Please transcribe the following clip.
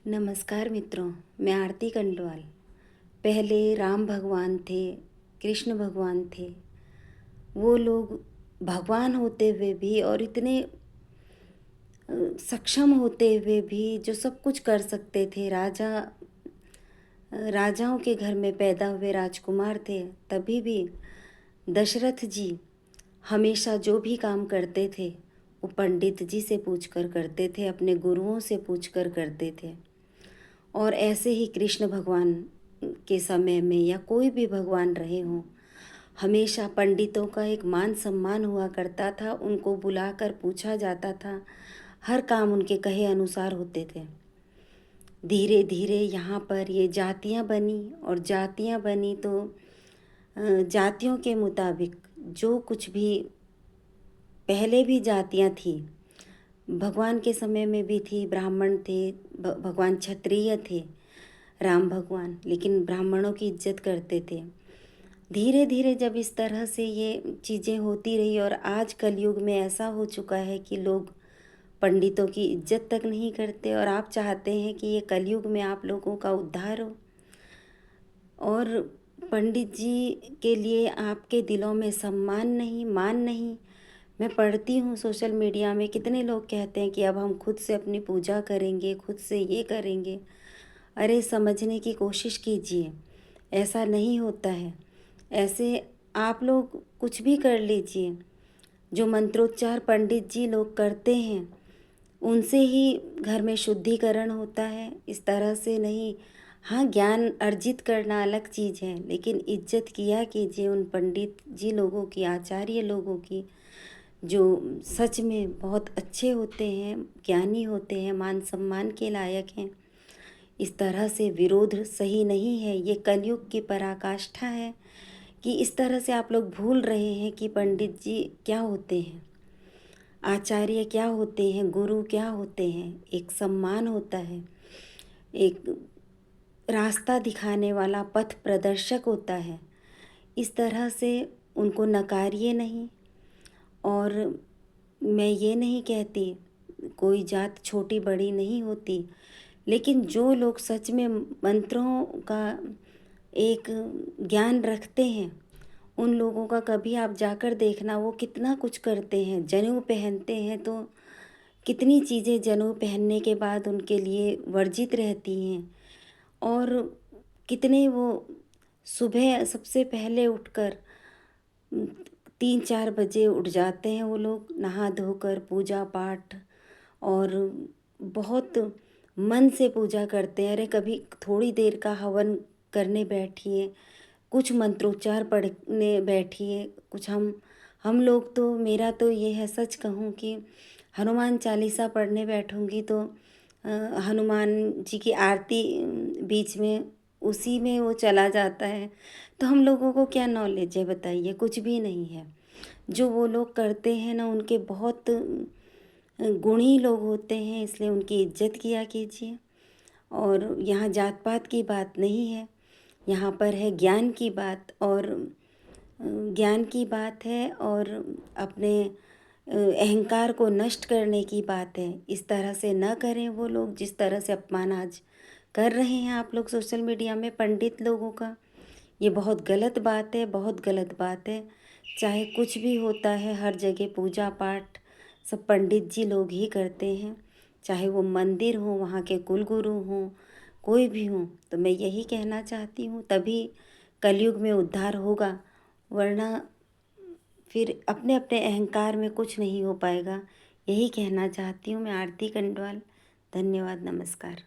नमस्कार मित्रों, मैं आरती कंडवाल। पहले राम भगवान थे, कृष्ण भगवान थे। वो लोग भगवान होते हुए भी और इतने सक्षम होते हुए भी जो सब कुछ कर सकते थे। राजाओं के घर में पैदा हुए राजकुमार थे। तभी भी दशरथ जी हमेशा जो भी काम करते थे वो पंडित जी से पूछकर करते थे, अपने गुरुओं से पूछकर करते थे। और ऐसे ही कृष्ण भगवान के समय में या कोई भी भगवान रहे हों, हमेशा पंडितों का एक मान सम्मान हुआ करता था। उनको बुलाकर पूछा जाता था, हर काम उनके कहे अनुसार होते थे। धीरे धीरे यहाँ पर ये जातियाँ बनी और जातियाँ बनी तो जातियों के मुताबिक जो कुछ भी पहले भी जातियाँ थी, भगवान के समय में भी थी। ब्राह्मण थे, भगवान क्षत्रिय थे राम भगवान, लेकिन ब्राह्मणों की इज्जत करते थे। धीरे धीरे जब इस तरह से ये चीज़ें होती रही और आज कलयुग में ऐसा हो चुका है कि लोग पंडितों की इज्जत तक नहीं करते, और आप चाहते हैं कि ये कलयुग में आप लोगों का उद्धार हो और पंडित जी के लिए आपके दिलों में सम्मान नहीं, मान नहीं। मैं पढ़ती हूँ सोशल मीडिया में कितने लोग कहते हैं कि अब हम खुद से अपनी पूजा करेंगे, खुद से ये करेंगे। अरे समझने की कोशिश कीजिए, ऐसा नहीं होता है। ऐसे आप लोग कुछ भी कर लीजिए, जो मंत्रोच्चार पंडित जी लोग करते हैं उनसे ही घर में शुद्धिकरण होता है, इस तरह से नहीं। हाँ, ज्ञान अर्जित करना अलग चीज़ है, लेकिन इज्जत किया कीजिए उन पंडित जी लोगों की, आचार्य लोगों की, जो सच में बहुत अच्छे होते हैं, ज्ञानी होते हैं, मान सम्मान के लायक हैं। इस तरह से विरोध सही नहीं है। ये कलयुग की पराकाष्ठा है कि इस तरह से आप लोग भूल रहे हैं कि पंडित जी क्या होते हैं, आचार्य क्या होते हैं, गुरु क्या होते हैं। एक सम्मान होता है, एक रास्ता दिखाने वाला पथ प्रदर्शक होता है। इस तरह से उनको नकारिए नहीं। और मैं ये नहीं कहती कोई जात छोटी बड़ी नहीं होती, लेकिन जो लोग सच में मंत्रों का एक ज्ञान रखते हैं उन लोगों का कभी आप जाकर देखना, वो कितना कुछ करते हैं। जनेऊ पहनते हैं तो कितनी चीज़ें जनेऊ पहनने के बाद उनके लिए वर्जित रहती हैं। और कितने वो सुबह सबसे पहले उठकर 3-4 बजे उठ जाते हैं वो लोग, नहा धोकर पूजा पाठ और बहुत मन से पूजा करते हैं। अरे कभी थोड़ी देर का हवन करने बैठिए, कुछ मंत्रोच्चार पढ़ने बैठिए। कुछ हम लोग तो, मेरा तो ये है, सच कहूँ कि हनुमान चालीसा पढ़ने बैठूँगी तो हनुमान जी की आरती बीच में उसी में वो चला जाता है। तो हम लोगों को क्या नॉलेज है बताइए? कुछ भी नहीं है। जो वो लोग करते हैं ना, उनके बहुत गुणी लोग होते हैं, इसलिए उनकी इज्जत किया कीजिए। और यहाँ जात पात की बात नहीं है, यहाँ पर है ज्ञान की बात। और ज्ञान की बात है और अपने अहंकार को नष्ट करने की बात है। इस तरह से न करें वो लोग, जिस तरह से अपमान आज कर रहे हैं आप लोग सोशल मीडिया में पंडित लोगों का। ये बहुत गलत बात है, बहुत गलत बात है। चाहे कुछ भी होता है, हर जगह पूजा पाठ सब पंडित जी लोग ही करते हैं। चाहे वो मंदिर हो, वहाँ के कुलगुरु हों, कोई भी हों। तो मैं यही कहना चाहती हूँ, तभी कलयुग में उद्धार होगा, वरना फिर अपने अपने अहंकार में कुछ नहीं हो पाएगा। यही कहना चाहती हूँ मैं, आरती कंडवाल। धन्यवाद, नमस्कार।